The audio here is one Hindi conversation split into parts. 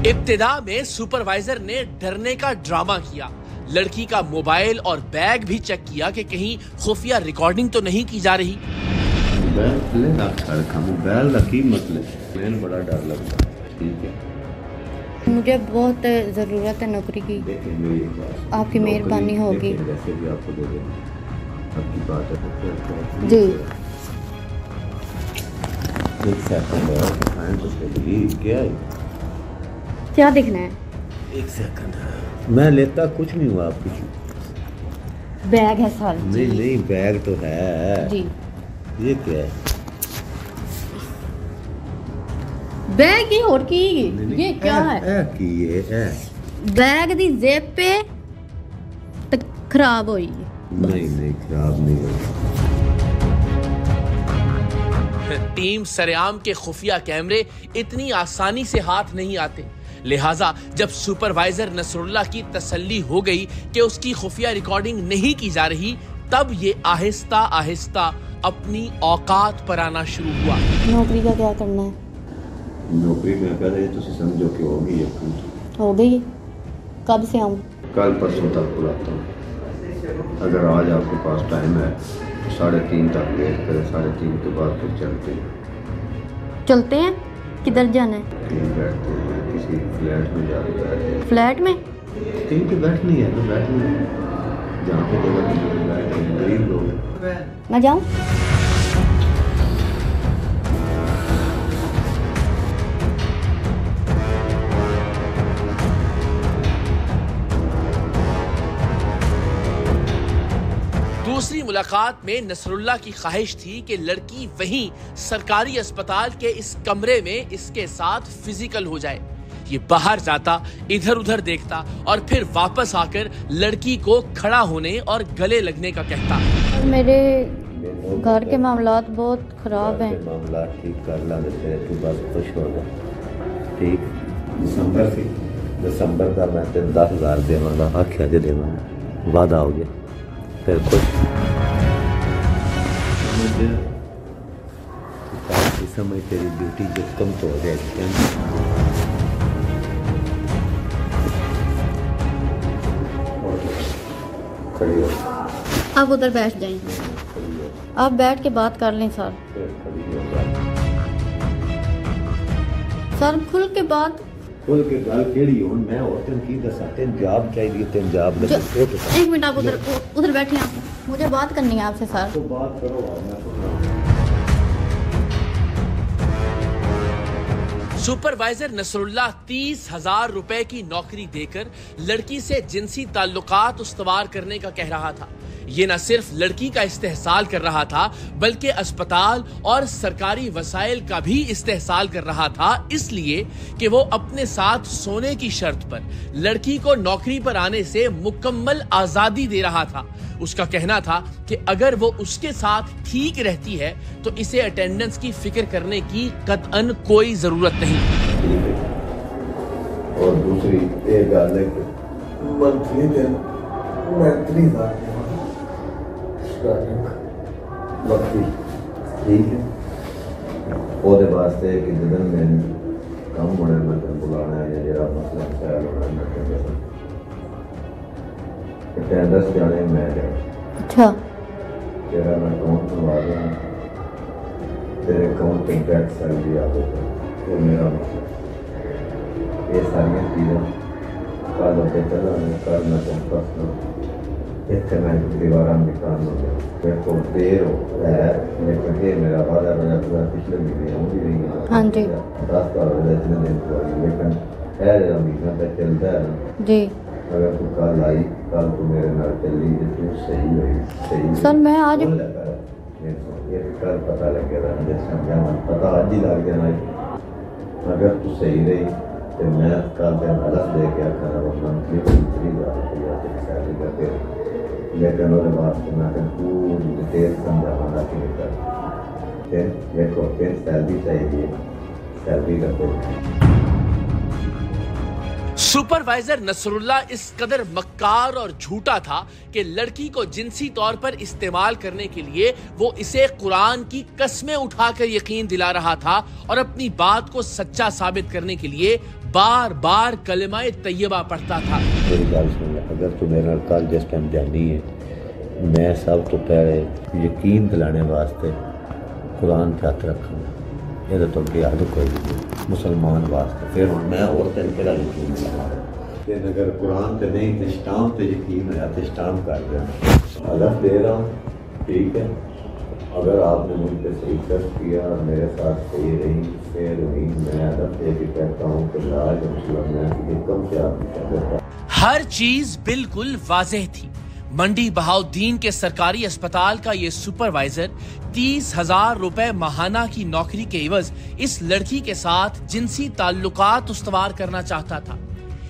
इब्तिदा में सुपरवाइजर ने डरने का ड्रामा किया। लड़की का मोबाइल और बैग भी चेक किया कि कहीं खुफिया रिकॉर्डिंग तो नहीं की जा रही। मोबाइल का की मतलब बड़ा डर लगता है। ठीक है, मुझे बहुत ज़रूरत है नौकरी की, आपकी मेहरबानी होगी। वैसे भी आपको दे देंगे, आपकी बात है जी। एक सेकंड, क्या है? क्या दिखना है? एक सेकंड, मैं लेता कुछ नहीं हुआ आपकी। बैग है सर। नहीं नहीं, बैग तो है जी। ये क्या है? बैग ही और की ये क्या है? की ये है बैग दी जेब पे खराब हुई। नहीं नहीं, खराब नहीं हुई। टीम सरेआम के खुफिया कैमरे इतनी आसानी से हाथ नहीं आते, लिहाजा जब सुपरवाइजर नसरुल्लाह की तसल्ली हो गई कि उसकी खुफिया रिकॉर्डिंग नहीं की जा रही, तब ये आहिस्ता आहिस्ता अपनी औकात पर आना शुरू हुआ। नौकरी का क्या करना है? नौकरी में कहते तुसी समझो कि होगी, हो गई। कब से आऊँ? कल परसों तक बुलाता हूँ। अगर आज आपके पास टाइम है 3:30 तक वेट करें, 3:30 के बाद फिर चलते हैं। चलते हैं? किधर जाना है? कहीं बैठते हैं, किसी फ्लैट में जाके बैठते हैं। फ्लैट में? कहीं पे बैठनी है तो बैठनी है, जहाँ पे जगह बैठे गरीब लोग। मैं जाऊँ? दूसरी मुलाकात में नसरुल्लाह की ख्वाहिश थी कि लड़की वहीं सरकारी अस्पताल के इस कमरे में इसके साथ फिजिकल हो जाए। ये बाहर जाता, इधर उधर देखता और फिर वापस आकर लड़की को खड़ा होने और गले लगने का कहता। मेरे घर के मामलात बहुत खराब हैं। मामला ठीक कर ला देते, तू बस खुश हो जा। ठीक, दिसंबर का मैं तेन 10,000 देवांगा, आख्या जे देवांगा, वादा हो गया। फिर खुश इस समय तेरी ड्यूटी जो कम तो हो जाएगी। खड़ी हो, आप उधर बैठ जाएं। आप बैठ के बात कर लें सर। सर खुल के बात, खुल के गल केड़ी हुन मैं और तेन की दसा, तेन जॉब चाहिए, तेन जॉब लगे। एक मिनट, आप उधर बैठिए, आप मुझे बात करनी है आपसे सर। तो बात करो। सुपरवाइजर नसरुल्लाह 30,000 रुपए की नौकरी देकर लड़की से जिनसी ताल्लुकात उस्तवार करने का कह रहा था। ये न सिर्फ लड़की का इस्तेहसाल कर रहा था, बल्कि अस्पताल और सरकारी वसाइल का भी इस्तेहसाल कर रहा था, इसलिए कि वो अपने साथ सोने की शर्त पर लड़की को नौकरी पर आने से मुकम्मल आजादी दे रहा था। उसका कहना था कि अगर वो उसके साथ ठीक रहती है तो इसे अटेंडेंस की फिक्र करने की कतअन कोई जरूरत नहीं। और दूसरी एक गल है कि मंथली दिन ठीक है, ਉਹਦੇ ਵਾਸਤੇ कि ਜਦੋਂ मैं ਕੰਮ ਹੋਣਾ ਮੈਂ ਬੁਲਾਣਾ ਹੈ ਜਿਹੜਾ ਮਸਲਾ ਸਹਿਲ ਹੋਣਾ ਮੈਂ ਕਹਿੰਦਾ ਅਟੈਂਡੈਂਸ ਜਾਣੇ ਮੈਂ अच्छा ਜਿਹੜਾ ਮੈਂ ਅਕਾਊਂਟ बनवा रहा तेरे अकाउंट पे टैक्स सैलरी आ गई, वो मेरा मसला। ये सारी चीज़ें कल होते चला कल मैं तुम पर्सनल इतने मैं दीवार निकाल हो गया। मेरे को देर है लेकिन ये मेरा वादा बना पूरा पिछले महीने हो भी नहीं है। हाँ जी 10 का इतने दिन तो लेकिन है महीना तक चलता है ना जी। अगर तू कल आई, कल तू मेरे नाल चली तो सही हुई। सही सर मैं आज ये कल पता लगेगा, समझा पता आज ही लग जाना। अगर तू सही रही तो मैं कल दिन अलग दे के आखा मंथली 30,000 रुपया सैलरी करते, लेकिन वो वास्ते मैं पूरी डिटेल समझाना कि देखो फिर सैलरी चाहिए, सैलरी का सुपरवाइजर नसरुल्लाह इस कदर मक्कार और झूठा था कि लड़की को जिनसी तौर पर इस्तेमाल करने के लिए वो इसे कुरान की कस्में उठाकर यकीन दिला रहा था और अपनी बात को सच्चा साबित करने के लिए बार बार कलिमाए तैयबा पढ़ता था। मेरी गल सुन, अगर तू मेरे नाल कल जिस टाइम जानी है, मैं सब तो पहले यकीन दिलाने वास्ते कुरान पे हथ रखूँगा। ये तो अगे हद कोई नहीं मुसलमान वास्ते। फिर हुण मैं और तेन केड़ा यकीन दिलावां? अगर कुरान पे नहीं तो स्टाम्प पे यकीन होया तो स्टाम्प कर देना। हलफ दे रहा हूँ, ठीक है। अगर आपने मुझ पर सही ट्रस्ट किया और मेरे साथ सही रही, फिर हुई, मैं हलफ दे के कहता हूँ कि लाज कम से आप। हर चीज बिल्कुल वाज़ेह थी। मंडी बहाउद्दीन के सरकारी अस्पताल का ये सुपरवाइजर 30,000 रुपए माहाना की नौकरी के एवज इस लड़की के साथ जिनसी ताल्लुकात उस्तवार करना चाहता था।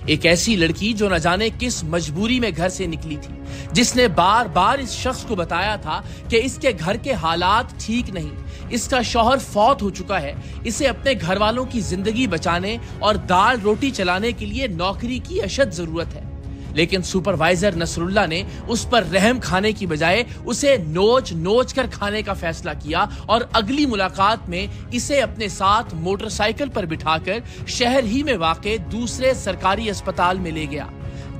एक ऐसी लड़की जो न जाने किस मजबूरी में घर से निकली थी, जिसने बार बार इस शख्स को बताया था कि इसके घर के हालात ठीक नहीं, इसका शौहर फौत हो चुका है, इसे अपने घर वालों की जिंदगी बचाने और दाल रोटी चलाने के लिए नौकरी की अशद जरूरत है। लेकिन सुपरवाइजर नसरुल्लाह ने उस पर रहम खाने की बजाय उसे नोच नोच कर खाने का फैसला किया और अगली मुलाकात में इसे अपने साथ मोटरसाइकिल पर बिठाकर शहर ही में वाक़े दूसरे सरकारी अस्पताल में ले गया,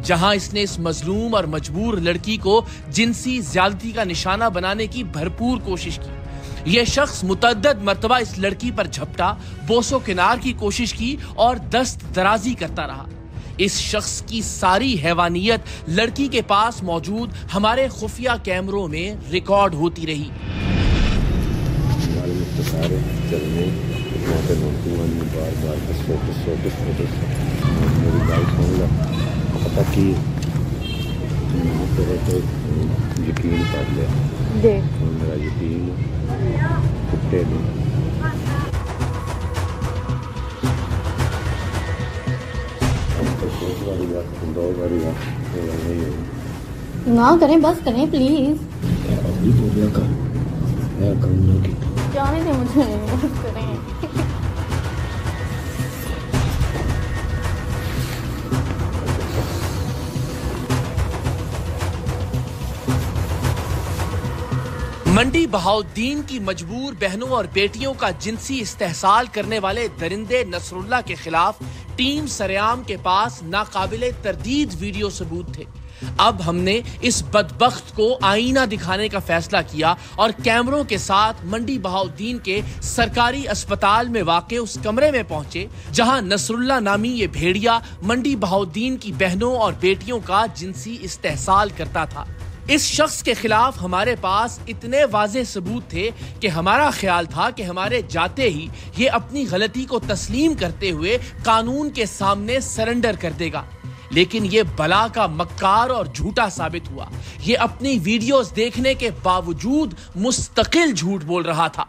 जहां इसने इस मजलूम और मजबूर लड़की को जिनसी ज्यादती का निशाना बनाने की भरपूर कोशिश की। यह शख्स मुतअद्दिद मर्तबा इस लड़की पर झपटा, बोसो किनार की कोशिश की और दस्त दराजी करता रहा। इस शख्स की सारी हैवानियत लड़की के पास मौजूद हमारे खुफिया कैमरों में रिकॉर्ड होती रही। यकीन कर ले, मेरा यकीन टूटे नहीं। ना करें, बस करें प्लीज। जाने दे मुझे, बस करें। मंडी बहाउद्दीन की मजबूर बहनों और बेटियों का जिनसी इस्तेहसाल करने वाले दरिंदे नसरुल्लाह के खिलाफ टीम सरेआम के पास नाकाबिले तरदीद वीडियो सबूत थे। अब हमने इस बदबख्त को आईना दिखाने का फैसला किया और कैमरों के साथ मंडी बहाउद्दीन के सरकारी अस्पताल में वाक़े उस कमरे में पहुंचे जहां नसरुल्लाह नामी ये भेड़िया मंडी बहाउद्दीन की बहनों और बेटियों का जिनसी इस्तेहसाल करता था। इस शख्स के खिलाफ हमारे पास इतने वाज़ेह सबूत थे कि हमारा ख्याल था कि हमारे जाते ही ये अपनी गलती को तस्लीम करते हुए कानून के सामने सरेंडर कर देगा, लेकिन ये बला का मक्कार और झूठा साबित हुआ। ये अपनी वीडियोस देखने के बावजूद मुस्तकिल झूठ बोल रहा था।